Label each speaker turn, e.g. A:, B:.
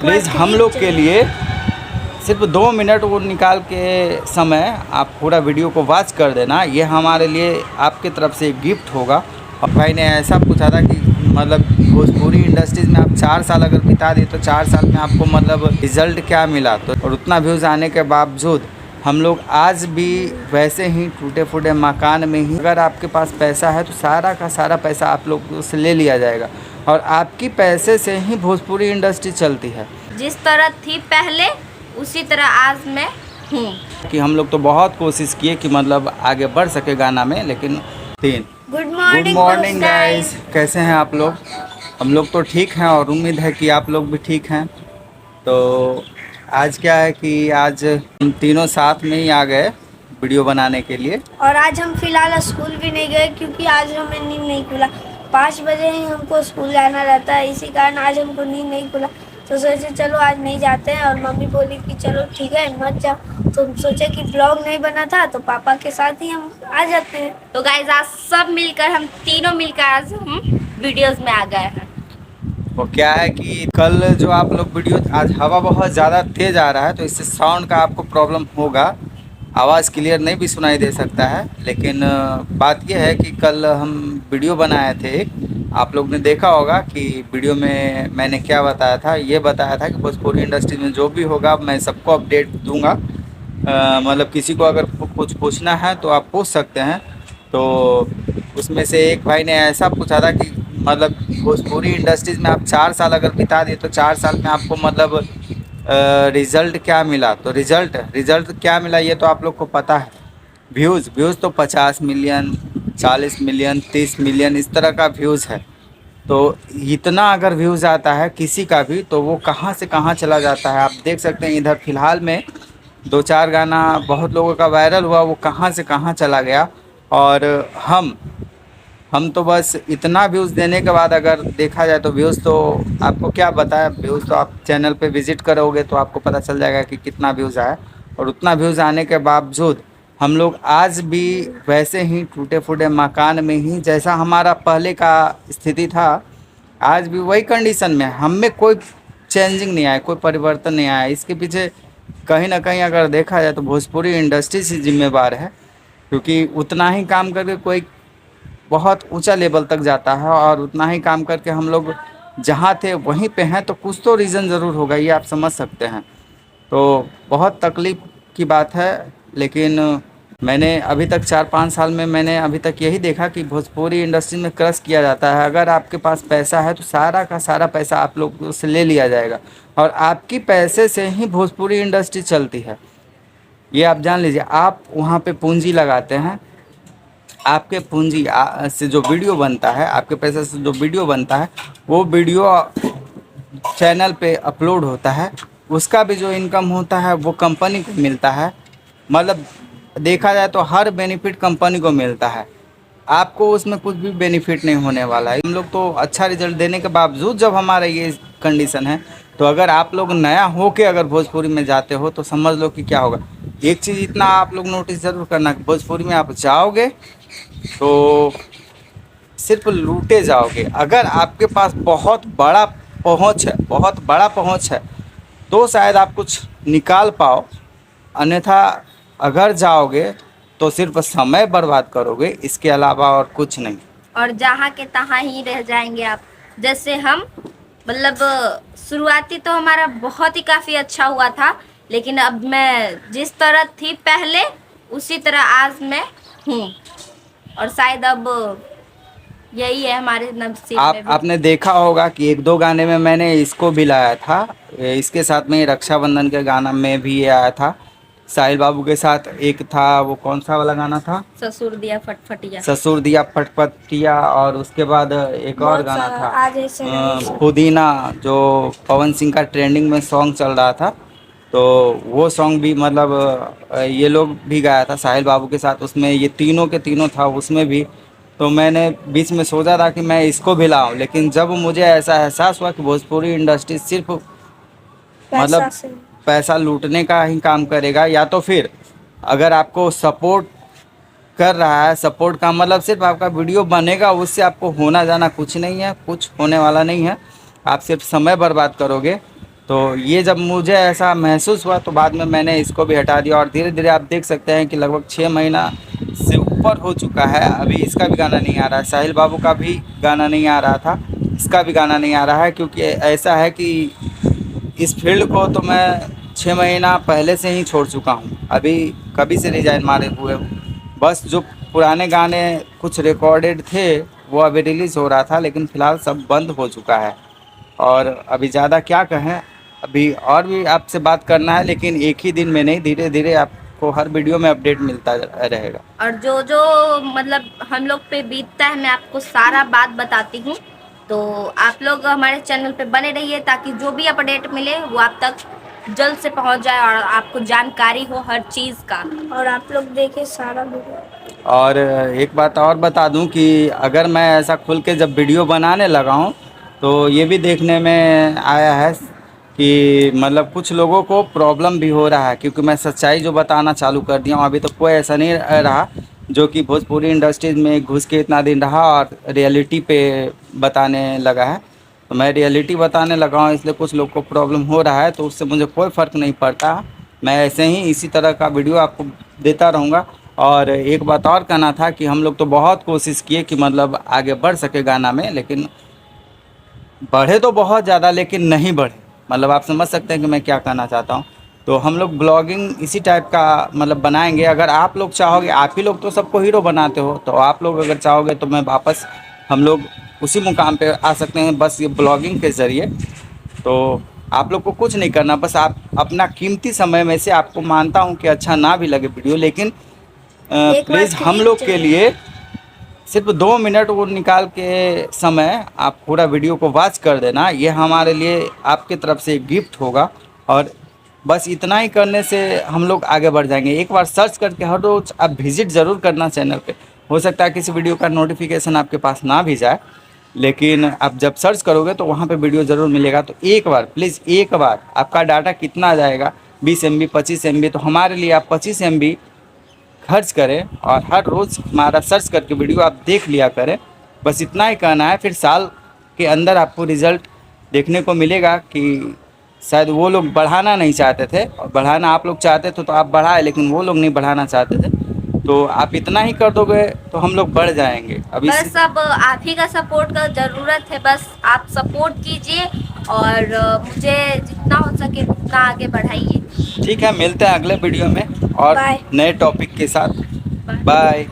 A: Please हम लोग के लिए सिर्फ 2 मिनट वो निकाल के समय आप पूरा वीडियो को वॉच कर देना। ये हमारे लिए आपके तरफ से एक गिफ्ट होगा। और भाई ने ऐसा पूछा था कि मतलब भोजपुरी इंडस्ट्रीज़ में आप 4 साल अगर बिता दिए तो 4 साल में आपको मतलब रिज़ल्ट क्या मिला। तो और उतना व्यूज़ आने के बावजूद हम लोग आज भी वैसे ही टूटे फूटे मकान में ही, अगर आपके पास पैसा है तो सारा का सारा पैसा आप लोग से ले लिया जाएगा और आपकी पैसे से ही भोजपुरी इंडस्ट्री चलती है।
B: जिस तरह थी पहले उसी तरह आज मैं हूँ।
A: कि हम लोग तो बहुत कोशिश किए कि मतलब आगे बढ़ सके गाना में, लेकिन
B: गुड
A: गुड मॉर्निंग गाइस, कैसे हैं आप लोग? हम लोग तो ठीक हैं और उम्मीद है कि आप लोग भी ठीक हैं। तो आज क्या है कि आज हम तीनों साथ में ही आ गए वीडियो बनाने के लिए।
C: और आज हम फिलहाल स्कूल भी नहीं गए क्योंकि आज हमें नींद नहीं खुला। 5 बजे ही हमको स्कूल जाना रहता है, इसी कारण आज हमको नींद नहीं खुला। तो सोचे चलो आज नहीं जाते हैं, और मम्मी बोली कि चलो ठीक है मत जाओ। तो हम सोचे कि ब्लॉग नहीं बना था तो पापा के साथ ही हम आ जाते हैं।
B: तो गाइस आज सब मिलकर, हम तीनों मिलकर आज हम वीडियोस में आ गए हैं।
A: वो क्या है कि कल जो आप लोग वीडियो, आज हवा बहुत ज़्यादा तेज़ आ रहा है तो इससे साउंड का आपको प्रॉब्लम होगा, आवाज़ क्लियर नहीं भी सुनाई दे सकता है। लेकिन बात यह है कि कल हम वीडियो बनाए थे, आप लोग ने देखा होगा कि वीडियो में मैंने क्या बताया था। ये बताया था कि भोजपुरी इंडस्ट्री में जो भी होगा मैं सबको अपडेट दूंगा। मतलब किसी को अगर कुछ पूछना है तो आप पूछ सकते हैं। तो उसमें से एक भाई ने ऐसा पूछा था कि मतलब भोजपुरी इंडस्ट्रीज़ में आप 4 साल अगर बिता दिए तो 4 साल में आपको मतलब रिज़ल्ट क्या मिला। तो रिज़ल्ट क्या मिला ये तो आप लोग को पता है। व्यूज़ तो 50 मिलियन, 40 मिलियन, 30 मिलियन इस तरह का व्यूज़ है। तो इतना अगर व्यूज़ आता है किसी का भी तो वो कहाँ से कहाँ चला जाता है। आप देख सकते हैं इधर फ़िलहाल में 2-4 गाना बहुत लोगों का वायरल हुआ, वो कहाँ से कहाँ चला गया। और हम तो बस इतना व्यूज़ देने के बाद अगर देखा जाए तो व्यूज़ तो आपको क्या बताया, व्यूज़ तो आप चैनल पे विज़िट करोगे तो आपको पता चल जाएगा कि कितना व्यूज़ आया। और उतना व्यूज़ आने के बावजूद हम लोग आज भी वैसे ही टूटे फूटे मकान में ही, जैसा हमारा पहले का स्थिति था आज भी वही कंडीशन में। हम में कोई चेंजिंग नहीं आया, कोई परिवर्तन नहीं आया। इसके पीछे कहीं ना कहीं अगर देखा जाए तो भोजपुरी इंडस्ट्री से जिम्मेवार है, क्योंकि उतना ही काम करके कोई बहुत ऊंचा लेवल तक जाता है और उतना ही काम करके हम लोग जहाँ थे वहीं पे हैं, तो कुछ तो रीज़न ज़रूर होगा, ये आप समझ सकते हैं। तो बहुत तकलीफ़ की बात है। लेकिन मैंने अभी तक 4-5 साल में मैंने अभी तक यही देखा कि भोजपुरी इंडस्ट्री में क्रश किया जाता है। अगर आपके पास पैसा है तो सारा का सारा पैसा आप लोग से ले लिया जाएगा और आपकी पैसे से ही भोजपुरी इंडस्ट्री चलती है। ये आप जान लीजिए। आप वहाँ पे पूंजी लगाते हैं, आपके पूंजी से जो वीडियो बनता है, आपके पैसे से जो वीडियो बनता है, वो वीडियो चैनल पे अपलोड होता है, उसका भी जो इनकम होता है वो कंपनी को मिलता है। मतलब देखा जाए तो हर बेनिफिट कंपनी को मिलता है, आपको उसमें कुछ भी बेनिफिट नहीं होने वाला है। हम लोग तो अच्छा रिजल्ट देने के बावजूद जब हमारा ये कंडीशन है, तो अगर आप लोग नया हो के अगर भोजपुरी में जाते हो तो समझ लो कि क्या होगा। एक चीज़ इतना आप लोग नोटिस ज़रूर करना कि भोजपुरी में आप जाओगे तो सिर्फ लूटे जाओगे। अगर आपके पास बहुत बड़ा पहुंच है, बहुत बड़ा पहुंच है, तो शायद आप कुछ निकाल पाओ, अन्यथा अगर जाओगे तो सिर्फ समय बर्बाद करोगे, इसके अलावा और कुछ नहीं।
B: और जहाँ के तहाँ ही रह जाएंगे आप। जैसे हम मतलब शुरुआती तो हमारा बहुत ही काफ़ी अच्छा हुआ था, लेकिन अब मैं जिस तरह थी पहले उसी तरह आज मैं हूँ। और शायद अब यही है हमारे नसीब में भी।
A: आपने देखा होगा कि 1-2 गाने में मैंने इसको भी लाया था, इसके साथ में रक्षाबंधन के गाना में भी ये आया था। साहिल बाबू के साथ एक था, वो कौन सा वाला गाना था?
B: ससुर दिया फटफटिया।
A: ससुर दिया फटफटिया। और उसके बाद एक और गाना था
C: आज ऐसे
A: पुदीना, जो पवन सिंह का ट्रेंडिंग में सॉन्ग चल रहा था। तो वो सॉन्ग भी मतलब ये लोग भी गाया था साहिल बाबू के साथ, उसमें ये तीनों के तीनों था उसमें भी। तो मैंने बीच में सोचा था कि मैं इसको भी लाऊं, लेकिन जब मुझे ऐसा एहसास हुआ कि भोजपुरी इंडस्ट्री सिर्फ मतलब पैसा लूटने का ही काम करेगा, या तो फिर अगर आपको सपोर्ट कर रहा है, सपोर्ट का मतलब सिर्फ आपका वीडियो बनेगा उससे आपको होना जाना कुछ नहीं है, कुछ होने वाला नहीं है, आप सिर्फ समय बर्बाद करोगे। तो ये जब मुझे ऐसा महसूस हुआ तो बाद में मैंने इसको भी हटा दिया, और धीरे धीरे आप देख सकते हैं कि लगभग 6 महीना से ऊपर हो चुका है। अभी इसका भी गाना नहीं आ रहा है, साहिल बाबू का भी गाना नहीं आ रहा था, इसका भी गाना नहीं आ रहा है। क्योंकि ऐसा है कि इस फील्ड को तो मैं 6 महीना पहले से ही छोड़ चुका हूँ, अभी कभी से रिजाइन मारे हुए हूँ। बस जो पुराने गाने कुछ रिकॉर्डेड थे वो अभी रिलीज़ हो रहा था, लेकिन फ़िलहाल सब बंद हो चुका है। और अभी ज़्यादा क्या कहें, अभी और भी आपसे बात करना है, लेकिन एक ही दिन में नहीं, धीरे धीरे आपको हर वीडियो में अपडेट मिलता रहेगा।
B: और जो जो मतलब हम लोग पे बीतता है मैं आपको सारा बात बताती हूँ। तो आप लोग हमारे चैनल पे बने रहिए ताकि जो भी अपडेट मिले वो आप तक जल्द से पहुँच जाए और आपको जानकारी हो हर चीज़ का।
C: और आप लोग देखें सारा वीडियो।
A: और एक बात और बता दूं कि अगर मैं ऐसा खुल के जब वीडियो बनाने लगा हूं तो ये भी देखने में आया है कि मतलब कुछ लोगों को प्रॉब्लम भी हो रहा है, क्योंकि मैं सच्चाई जो बताना चालू कर दिया हूं। अभी तो कोई ऐसा नहीं रहा जो कि भोजपुरी इंडस्ट्रीज में घुस के इतना दिन रहा और रियलिटी पे बताने लगा है। तो मैं रियलिटी बताने लगा हूँ, इसलिए कुछ लोग को प्रॉब्लम हो रहा है, तो उससे मुझे कोई फ़र्क नहीं पड़ता। मैं ऐसे ही इसी तरह का वीडियो आपको देता रहूँगा। और एक बात और कहना था कि हम लोग तो बहुत कोशिश किए कि मतलब आगे बढ़ सके गाना में, लेकिन बढ़े तो बहुत ज़्यादा लेकिन नहीं बढ़े। मतलब आप समझ सकते हैं कि मैं क्या कहना चाहता हूँ। तो हम लोग ब्लॉगिंग इसी टाइप का मतलब बनाएंगे। अगर आप लोग चाहोगे, आप ही लोग तो सबको हीरो बनाते हो, तो आप लोग अगर चाहोगे तो मैं वापस हम लोग उसी मुकाम पे आ सकते हैं, बस ये ब्लॉगिंग के ज़रिए। तो आप लोग को कुछ नहीं करना, बस आप अपना कीमती समय में से, आपको मानता हूँ कि अच्छा ना भी लगे वीडियो, लेकिन प्लीज़ हम लोग के लिए सिर्फ 2 मिनट वो निकाल के समय आप पूरा वीडियो को वॉच कर देना। ये हमारे लिए आपके तरफ से एक गिफ्ट होगा, और बस इतना ही करने से हम लोग आगे बढ़ जाएंगे। एक बार सर्च करके हर रोज़ आप विज़िट ज़रूर करना चैनल पे। हो सकता है किसी वीडियो का नोटिफिकेशन आपके पास ना भी जाए, लेकिन आप जब सर्च करोगे तो वहाँ पे वीडियो ज़रूर मिलेगा। तो एक बार प्लीज़, एक बार, आपका डाटा कितना आ जाएगा, 20 MB 25 MB, तो हमारे लिए आप 25 MB खर्च करें और हर रोज़ हमारा सर्च करके वीडियो आप देख लिया करें। बस इतना ही कहना है। फिर साल के अंदर आपको रिज़ल्ट देखने को मिलेगा कि शायद वो लोग बढ़ाना नहीं चाहते थे और बढ़ाना आप लोग चाहते थे, तो आप बढ़ाए, लेकिन वो लोग नहीं बढ़ाना चाहते थे। तो आप इतना ही कर दोगे तो हम लोग बढ़ जाएंगे। अभी
B: बस अब आप ही का सपोर्ट का ज़रूरत है, बस आप सपोर्ट कीजिए और मुझे जितना हो सके उतना आगे बढ़ाइए।
A: ठीक है, मिलते हैं अगले वीडियो में और
C: बाय।
A: नए टॉपिक के साथ।
B: बाय।
A: बाय।